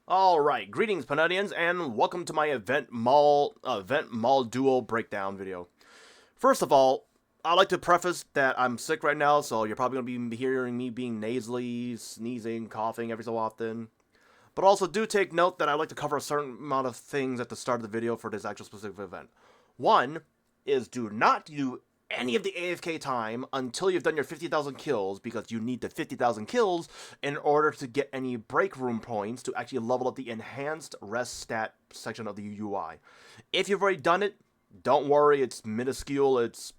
Alright, greetings Panadians, and welcome to my event mall duo breakdown video. First of all, I'd like to preface that I'm sick right now, so you're probably going to be hearing me being nasally, sneezing, coughing every so often. But also do take note that I like to cover a certain amount of things at the start of the video for this actual specific event. One is do not do any of the AFK time until you've done your 50,000 kills, because you need the 50,000 kills in order to get any break room points to actually level up the enhanced rest stat section of the UI. If you've already done it, don't worry, it's minuscule, it's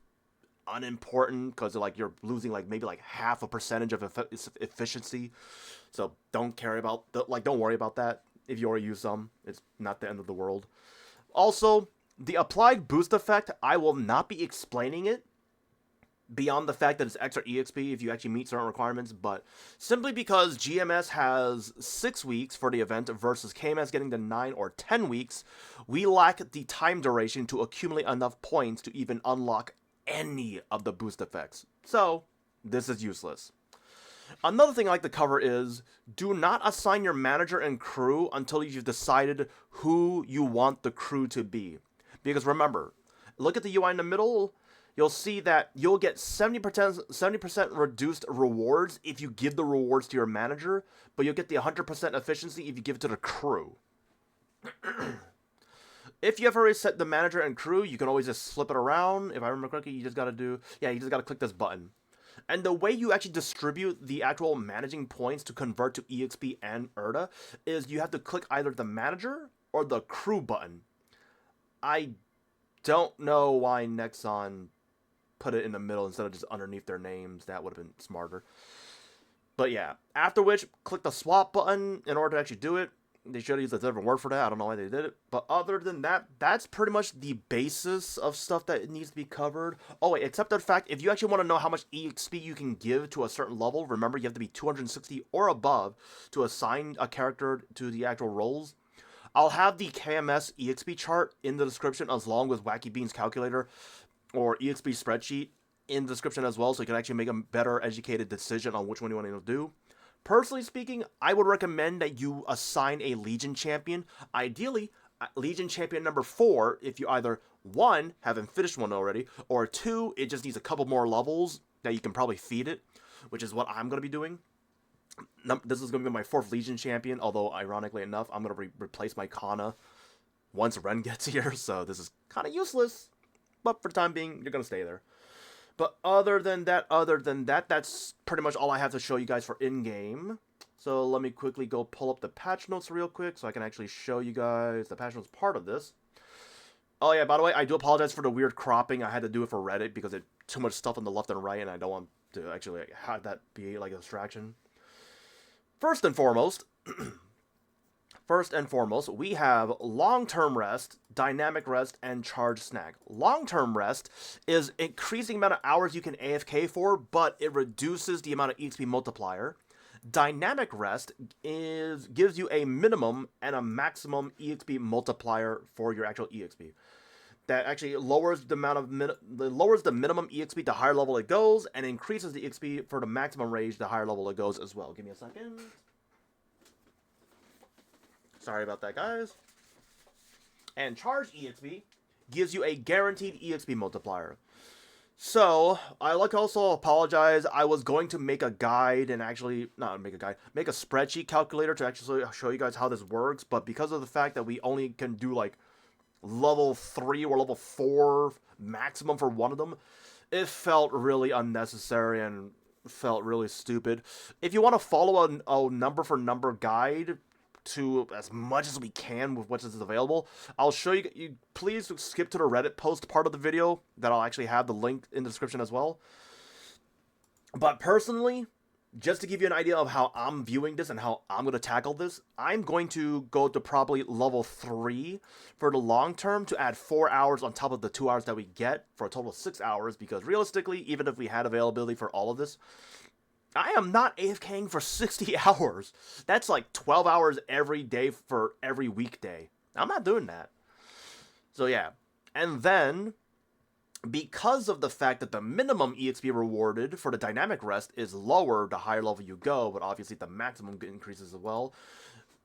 unimportant, because like you're losing like maybe like half a percentage of efficiency. So don't don't worry about that. If you already use some, it's not the end of the world. Also, the applied boost effect, I will not be explaining it beyond the fact that it's extra EXP if you actually meet certain requirements, but simply because GMS has 6 weeks for the event versus KMS getting the 9 or 10 weeks, we lack the time duration to accumulate enough points to even unlock any of the boost effects. So, this is useless. Another thing I like to cover is, do not assign your manager and crew until you've decided who you want the crew to be. Because remember, look at the UI in the middle, you'll see that you'll get 70% reduced rewards if you give the rewards to your manager, but you'll get the 100% efficiency if you give it to the crew. If you have already set the manager and crew, you can always just flip it around. If I remember correctly, you just gotta click this button. And the way you actually distribute the actual managing points to convert to EXP and ERDA is you have to click either the manager or the crew button. I don't know why Nexon put it in the middle instead of just underneath their names. That would have been smarter. But yeah, after which, click the swap button in order to actually do it. They should have used a different word for that. I don't know why they did it. But other than that, that's pretty much the basis of stuff that needs to be covered. Oh wait, except the fact, if you actually want to know how much EXP you can give to a certain level, remember you have to be 260 or above to assign a character to the actual roles. I'll have the KMS EXP chart in the description, as long with Wacky Bean's calculator or EXP spreadsheet in the description as well, so you can actually make a better educated decision on which one you want to do. Personally speaking, I would recommend that you assign a Legion champion. Ideally, Legion champion number 4, if you either, 1, haven't finished one already, or 2, it just needs a couple more levels that you can probably feed it, which is what I'm going to be doing. This is going to be my 4th Legion champion, although ironically enough, I'm going to replace my Kana once Ren gets here, so this is kind of useless. But for the time being, you're going to stay there. But other than that, that's pretty much all I have to show you guys for in-game. So let me quickly go pull up the patch notes real quick so I can actually show you guys the patch notes part of this. Oh yeah, by the way, I do apologize for the weird cropping. I had to do it for Reddit because it's too much stuff on the left and right, and I don't want to actually have that be like a distraction. First and foremost, we have long-term rest, dynamic rest, and charge snag. Long-term rest is increasing the amount of hours you can AFK for, but it reduces the amount of EXP multiplier. Dynamic rest gives you a minimum and a maximum EXP multiplier for your actual EXP. That actually lowers the minimum EXP the higher level it goes, and increases the EXP for the maximum range the higher level it goes as well. Give me a second. Sorry about that, guys. And charge EXP gives you a guaranteed EXP multiplier. So, I like to also apologize. I was going to make a guide and actually, make a spreadsheet calculator to actually show you guys how this works, but because of the fact that we only can do like level 3 or level 4 maximum for one of them, it felt really unnecessary and felt really stupid. If you want to follow a number for number guide to as much as we can with what is available, I'll show you. Please skip to the Reddit post part of the video that I'll actually have the link in the description as well. But personally, just to give you an idea of how I'm viewing this and how I'm going to tackle this, I'm going to go to probably level 3 for the long term to add 4 hours on top of the 2 hours that we get for a total of 6 hours, because realistically, even if we had availability for all of this, I am not AFKing for 60 hours. That's like 12 hours every day for every weekday. I'm not doing that. So yeah. And then, because of the fact that the minimum EXP rewarded for the dynamic rest is lower the higher level you go, but obviously the maximum increases as well,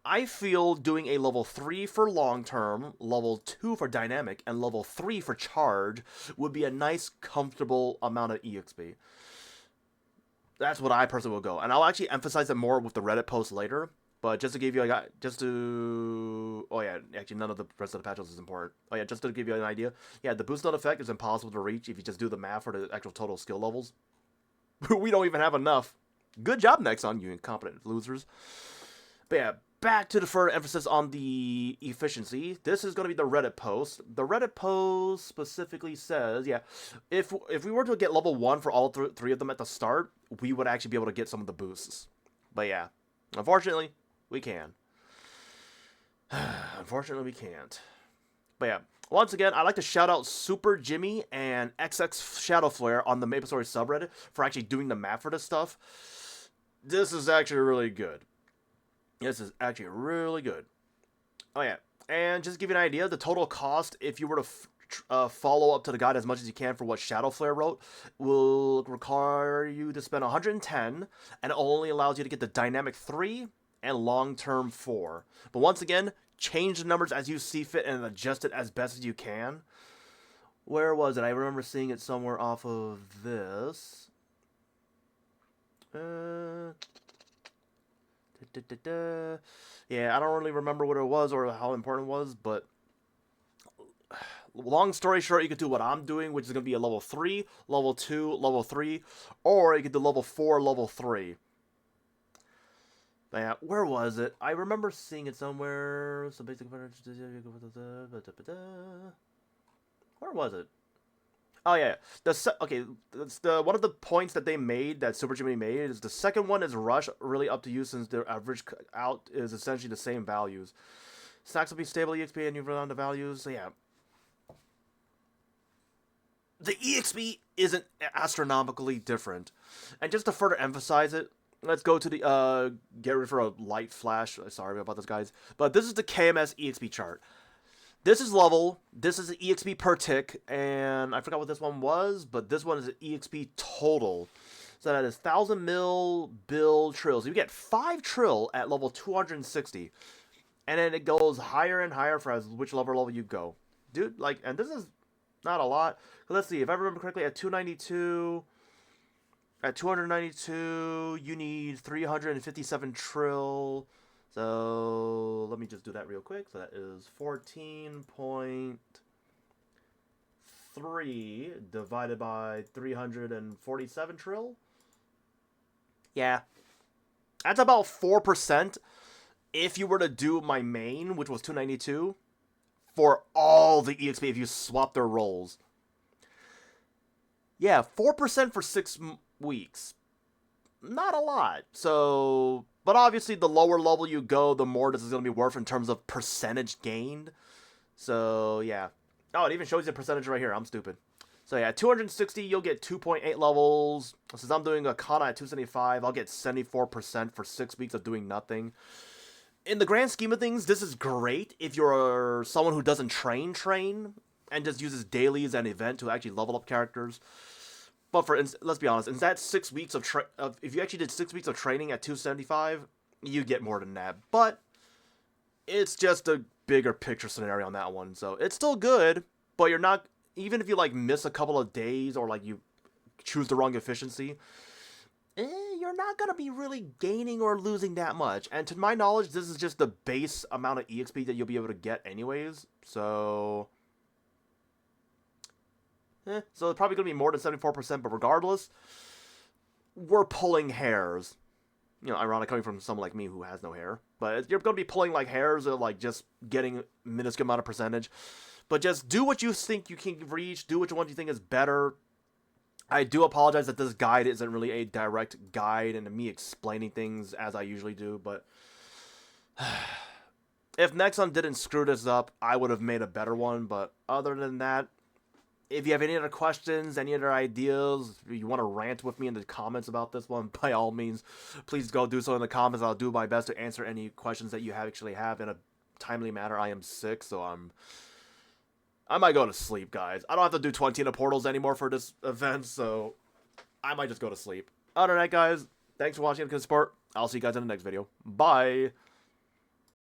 I feel doing a level 3 for long term, level 2 for dynamic, and level 3 for charge would be a nice, comfortable amount of EXP. That's what I personally will go. And I'll actually emphasize it more with the Reddit post later. But just to give you oh yeah, actually none of the rest of the patches is important. Oh yeah, just to give you an idea. Yeah, the boost node effect is impossible to reach if you just do the math for the actual total skill levels. We don't even have enough. Good job, Nexon, you incompetent losers. But yeah, back to the further emphasis on the efficiency. This is going to be the Reddit post. The Reddit post specifically says, yeah, if we were to get level 1 for all three of them at the start, we would actually be able to get some of the boosts. But yeah, unfortunately, we can. Unfortunately, we can't. But yeah, once again, I'd like to shout out Super Jimmy and XX Shadow Flare on the Maple Story subreddit for actually doing the map for this stuff. This is actually really good. This is actually really good. Oh yeah, and just to give you an idea, the total cost, if you were to follow up to the guide as much as you can for what Shadow Flare wrote, will require you to spend 110, and it only allows you to get the Dynamic 3 and Long-Term 4. But once again, change the numbers as you see fit and adjust it as best as you can. Where was it? I remember seeing it somewhere off of this. Yeah, I don't really remember what it was or how important it was, but long story short, you could do what I'm doing, which is going to be a level 3, level 2, level 3, or you could do level 4, level 3. But yeah, where was it? I remember seeing it somewhere. So basic. Where was it? Oh yeah, okay. That's one of the points that they made, that Super Jimmy made, is the second one is rush, really up to you since their average out is essentially the same values. Stacks will be stable EXP and you run on the values. So yeah, the EXP isn't astronomically different, and just to further emphasize it, let's go to the get ready for a light flash. Sorry about this, guys, but this is the KMS EXP chart. This is level, this is the EXP per tick, and I forgot what this one was, but this one is an EXP total. So that is 1000 mil bill trills. You get 5 trill at level 260. And then it goes higher and higher for which level you go. Dude, like, and this is not a lot. Let's see, if I remember correctly, at 292, you need 357 trill. So let me just do that real quick. So that is 14.3 divided by 347 trill. Yeah. That's about 4% if you were to do my main, which was 292, for all the EXP if you swap their roles. Yeah, 4% for 6 weeks. Not a lot. So, but obviously the lower level you go, the more this is going to be worth in terms of percentage gained. So, yeah. Oh, it even shows you the percentage right here. I'm stupid. So, yeah, 260, you'll get 2.8 levels. Since I'm doing a Kana at 275, I'll get 74% for 6 weeks of doing nothing. In the grand scheme of things, this is great if you're someone who doesn't train, and just uses dailies and event to actually level up characters. But let's be honest, in that 6 weeks if you actually did 6 weeks of training at 275, you get more than that. But it's just a bigger picture scenario on that one. So it's still good, but you're not, even if you like miss a couple of days or like you choose the wrong efficiency, you're not going to be really gaining or losing that much. And to my knowledge, this is just the base amount of EXP that you'll be able to get anyways. So so it's probably going to be more than 74%, but regardless, we're pulling hairs. You know, ironic coming from someone like me who has no hair. But you're going to be pulling like hairs or like just getting a minuscule amount of percentage. But just do what you think you can reach. Do which one you think is better. I do apologize that this guide isn't really a direct guide and me explaining things as I usually do. But if Nexon didn't screw this up, I would have made a better one. But other than that, if you have any other questions, any other ideas, if you want to rant with me in the comments about this one, by all means, please go do so in the comments. I'll do my best to answer any questions that you actually have in a timely manner. I am sick, so I might go to sleep, guys. I don't have to do 20 in the portals anymore for this event, so I might just go to sleep. Other than that, guys, thanks for watching and support. I'll see you guys in the next video. Bye!